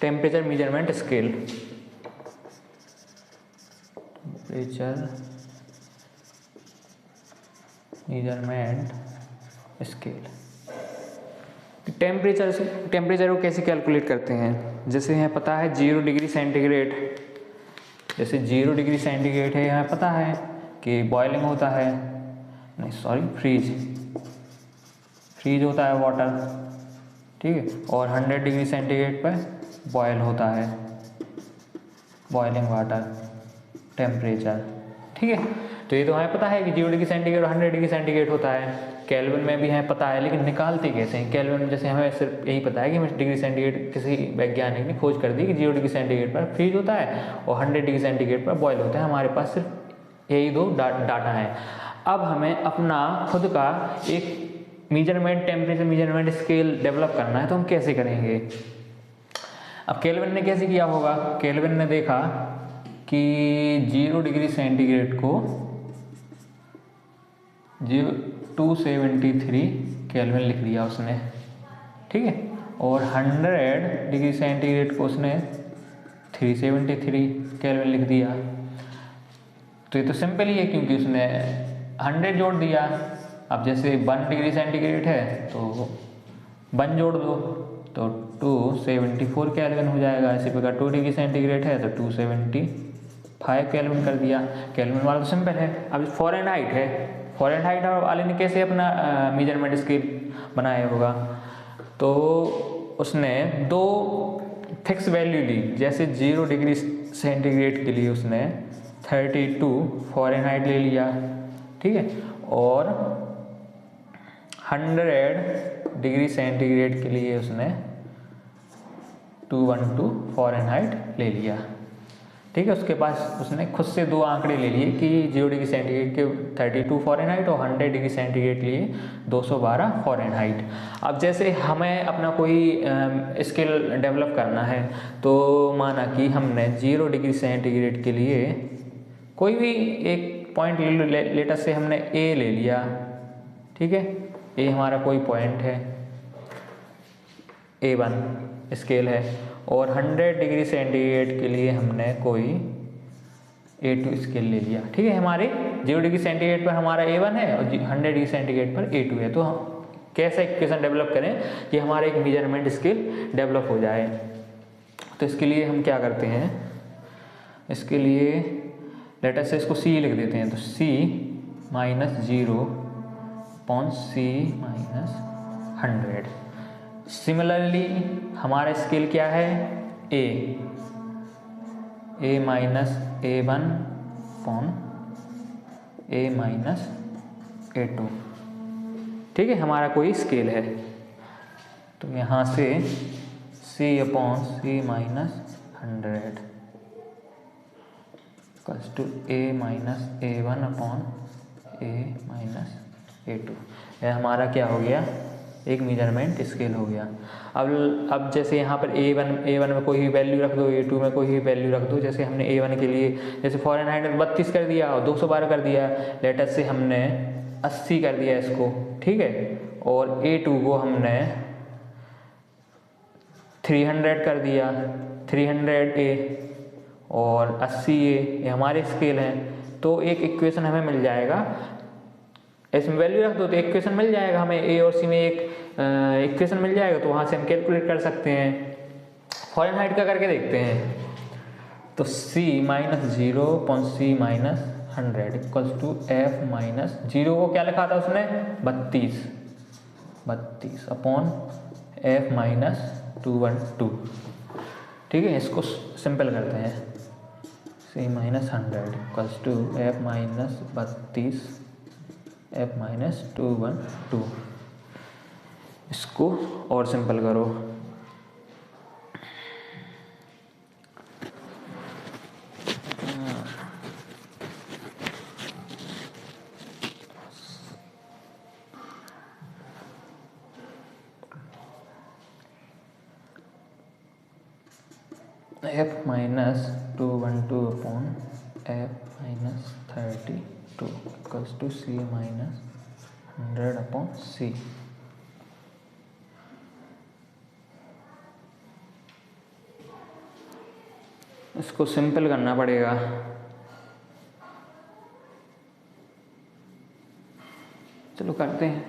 Temperature measurement scale, temperature measurement scale. Temperature को कैसे calculate करते हैं? जैसे हमें पता है 0 डिग्री सेंटीग्रेड, जैसे 0 डिग्री सेंटीग्रेड है, हमें पता है कि बॉइलिंग होता है, नहीं सॉरी फ्रीज होता है वाटर, ठीक है। और 100 डिग्री सेंटीग्रेड पर बॉयल होता है, बॉइलिंग वाटर टेम्परेचर, ठीक है। तो ये तो हमें पता है कि 0 डिग्री सेंटीग्रेड और 100 डिग्री सेंटीग्रेड होता है। केल्विन में भी हमें पता है, लेकिन निकालते कैसे हैं? केल्विन में जैसे हमें सिर्फ यही पता है कि हमें डिग्री सेंटीग्रेड, किसी वैज्ञानिक ने खोज कर दी कि 0 डिग्री सेंटीग्रेड पर फ्रीज होता है और 100 डिग्री सेंटीग्रेड पर बॉयल होता है। हमारे पास सिर्फ यही दो डाटा है। अब हमें अपना खुद का एक measurement, temperature measurement scale develop करना है, तो हम कैसे करेंगे? अब केल्विन ने कैसे किया होगा? केल्विन ने देखा कि 0 डिग्री सेंटीग्रेड को 273 केल्विन लिख दिया उसने, ठीक है। और 100 डिग्री सेंटीग्रेड को उसने 373 केल्विन लिख दिया। तो ये तो सिंपल ही है, क्योंकि उसने 100 जोड़ दिया। अब जैसे 1 डिग्री सेंटीग्रेड है तो 1 जोड़ दो तो 274 केल्विन हो जाएगा। इसी प्रकार 2 डिग्री सेंटीग्रेड है तो 275 केल्विन कर दिया। केल्विन वाला तो सिंपल है। अब फ़ारेनहाइट है, फ़ारेनहाइट वाले ने कैसे अपना मेजरमेंट स्केल बनाया होगा? तो उसने 2 फिक्स वैल्यू ली। जैसे 0 डिग्री सेंटीग्रेड के लिए उसने 32 फ़ारेनहाइट ले लिया, ठीक है। और 100 डिग्री सेंटीग्रेड के लिए उसने 212 फ़ारेनहाइट ले लिया, ठीक है। उसके पास उसने खुद से 2 आंकड़े ले लिए कि 0 डिग्री सेंटीग्रेड के 32 फ़ारेनहाइट और 100 डिग्री सेंटीग्रेड के लिए 212 फ़ारेनहाइट। अब जैसे हमें अपना कोई स्केल डेवलप करना है, तो माना कि हमने 0 डिग्री सेंटीग्रेड के लिए कोई भी एक पॉइंट लेटर से हमने ए ले लिया, ठीक है। ए हमारा कोई पॉइंट है, A1 स्केल है। और 100 डिग्री सेंटीग्रेड के लिए हमने कोई A2 स्केल ले लिया, ठीक है। हमारे 0 डिग्री सेंटीग्रेड पर हमारा A1 है और 100 डिग्री सेंटीग्रेड पर A2 है। तो हम कैसे इक्वेशन डेवलप करें कि हमारा एक मेजरमेंट स्केल डेवलप हो जाए? तो इसके लिए हम क्या करते हैं, इसके लिए लेटर से इसको C लिख देते हैं। तो C -0 अपॉन C -100। सिमिलरली हमारा स्केल क्या है? A -A1 upon A -A2, ठीक है। हमारा कोई स्केल है, तो यहाँ से C upon C -100 equals to A -A1 upon A -A2। यह हमारा क्या हो गया? एक मेजरमेंट स्केल हो गया। अब जैसे यहाँ पर A1 में कोई भी वैल्यू रख दो, A2 में कोई भी वैल्यू रख दो। जैसे हमने A1 के लिए जैसे फ़ारेनहाइट 32 कर दिया और 212 कर दिया, लेटर से हमने 80 कर दिया इसको, ठीक है। और A2 को हमने 300 कर दिया, 300A और 80A, ये हमारे स्केल हैं। तो एक इक्वेशन हमें मिल जाएगा, इसमें वैल्यू रख दो तो इक्वेशन मिल जाएगा हमें। A और C में एक इक्वेशन मिल जाएगा, तो वहाँ से हम कैलकुलेट कर सकते हैं। फ़ारेनहाइट का करके देखते हैं। तो C -0 upon C -100 equals to F -0 को क्या लिखा था उसने? 32 अपॉन F -212, ठीक है। इसको सिंपल करते हैं। C -100 equals to F -32 F -212। इसको और सिंपल करो। F -212 upon F -32 equals to C -100 upon C। इसको सिंपल करना पड़ेगा। चलो करते हैं।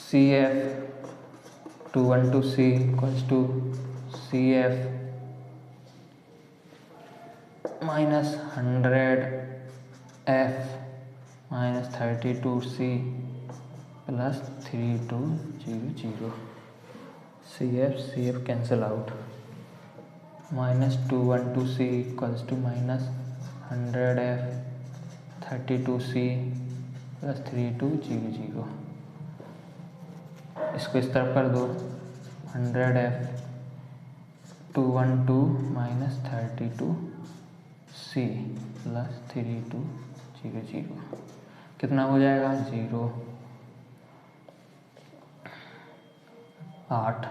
CF 212C equals to CF minus 100F minus 32C plus 3200। CF cancel out. Minus 212C equals to minus 100F 32C plus 3200। इसको इस तरफ कर दो। 100F 212 माइनस 32C प्लस 3200 कितना हो जाएगा? 0 8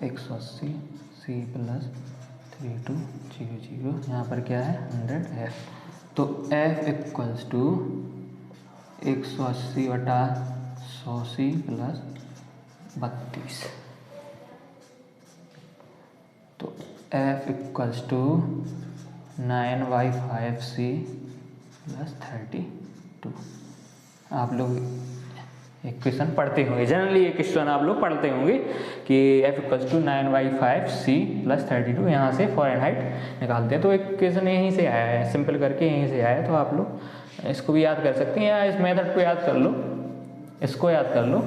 180 C प्लस 3200। यहाँ पर क्या है? 100F। तो F equals to 180/100C plus 32। तो F equals to 9/5C plus 32। आप लोग एक क्वेश्चन पढ़ते होंगे, जनरली एक क्वेश्चन आप लोग पढ़ते होंगे कि F equals to 9/5C plus 32। यहाँ से फ़ारेनहाइट निकालते हैं। तो एक क्वेश्चन यहीं से आया है, सिंपल करके यहीं से आया है। तो आप लोग इसको भी याद कर सकते हैं या इस मेथड को याद कर लो, इसको याद कर लो,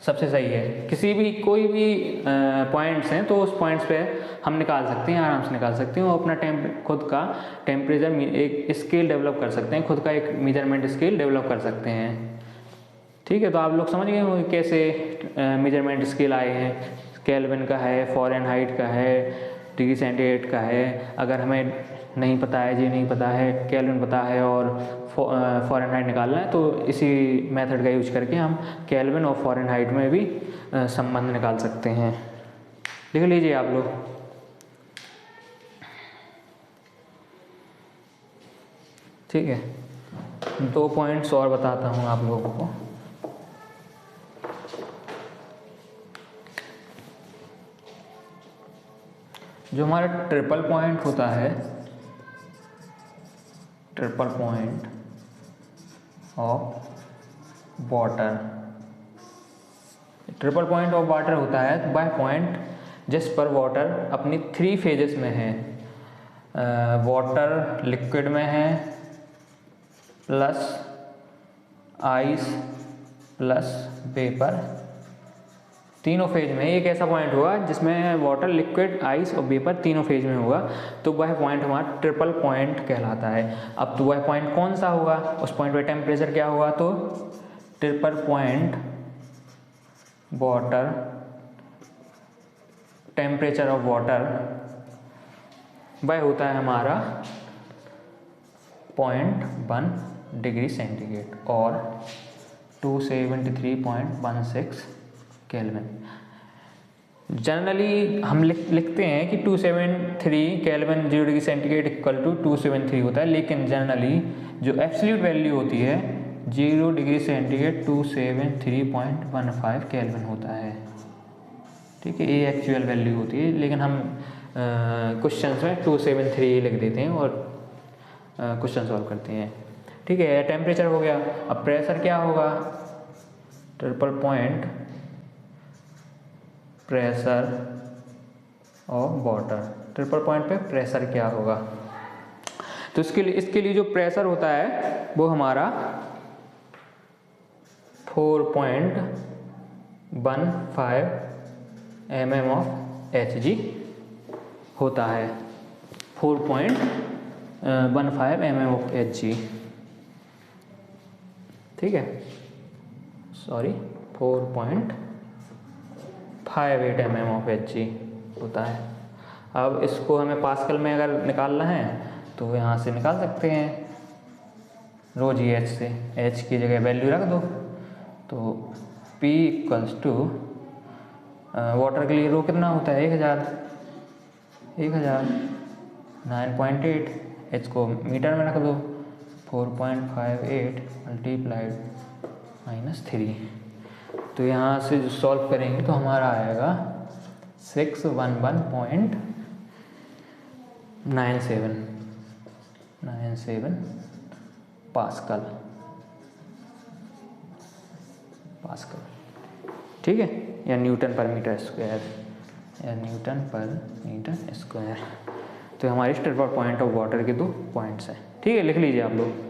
सबसे सही है। किसी भी कोई भी पॉइंट्स हैं तो उस पॉइंट्स पे हम निकाल सकते हैं, आराम से निकाल सकते हैं। और अपना खुद का टेम्परेचर एक स्केल डेवलप कर सकते हैं, खुद का एक मेजरमेंट स्केल डेवलप कर सकते हैं। ठीक है, तो आप लोग समझ गए होंगे कैसे मेजरमेंट स्केल आए हैं। केल्विन का है, फ़ारेनहाइट का है, डिग्री सेंटीग्रेड का है। अगर हमें नहीं पता है, जी नहीं पता है, केल्विन पता है और फ़ारेनहाइट निकालना है, तो इसी मेथड का यूज करके हम केल्विन और फ़ारेनहाइट में भी संबंध निकाल सकते हैं। लिख लीजिए आप लोग। ठीक है, 2 पॉइंट्स और बताता हूँ आप लोगों को। जो हमारा ट्रिपल पॉइंट होता है, triple point of water, triple point of water होता है वह पॉइंट जिस पर वाटर अपनी 3 फेजेस में है। वाटर लिक्विड में है, प्लस आइस प्लस वेपर, तीनों फेज में। एक ऐसा पॉइंट होगा जिसमें वाटर, लिक्विड, आइस और वेपर तीनों फेज में होगा, तो वह पॉइंट हमारा ट्रिपल पॉइंट कहलाता है। अब तो वह पॉइंट कौन सा होगा, उस पॉइंट पे टेम्परेचर क्या होगा? तो triple point water, temperature of water वह होता है हमारा 0.1 डिग्री सेंटीग्रेड और 273.16 केल्विन। जनरली हम लिखते हैं कि 273 kelvin 0 degree centigrade equal to 273 होता है, लेकिन जनरली जो एब्सोल्यूट वैल्यू होती है 0 डिग्री सेंटीग्रेड 273.15 केल्विन होता है। ठीक है, ये एक्चुअल वैल्यू होती है, लेकिन हम क्वेश्चंस में 273 लिख देते हैं और क्वेश्चन सॉल्व करते हैं। ठीक है, टेम्परेचर हो गया। अब प्रेशर क्या होगा? Triple point pressure of water, triple point पे प्रेशर क्या होगा? तो इसके लिए जो प्रेशर होता है वो हमारा 4.15 mm ऑफ Hg होता है। 4.15 mm ऑफ Hg, ठीक है, सॉरी 4.58 mm ऑफ Hg होता है। अब इसको हमें पास्कल में अगर निकालना है तो यहाँ से निकाल सकते हैं, रो जी एच से। H की जगह वैल्यू रख दो, तो P इक्वल्स टू वाटर के लिए रो कितना होता है? 1000, 9.8। H को मीटर में रख दो, 4.58 मल्टीप्लाइड -3। तो यहाँ से जो सॉल्व करेंगे तो हमारा आएगा 611.6 97 पास्कल, ठीक है, या न्यूटन पर मीटर स्क्वायर, या न्यूटन पर मीटर स्क्वायर। तो हमारे स्टेट पॉइंट ऑफ वाटर के 2 पॉइंट्स हैं, ठीक है, लिख लीजिए आप लोग।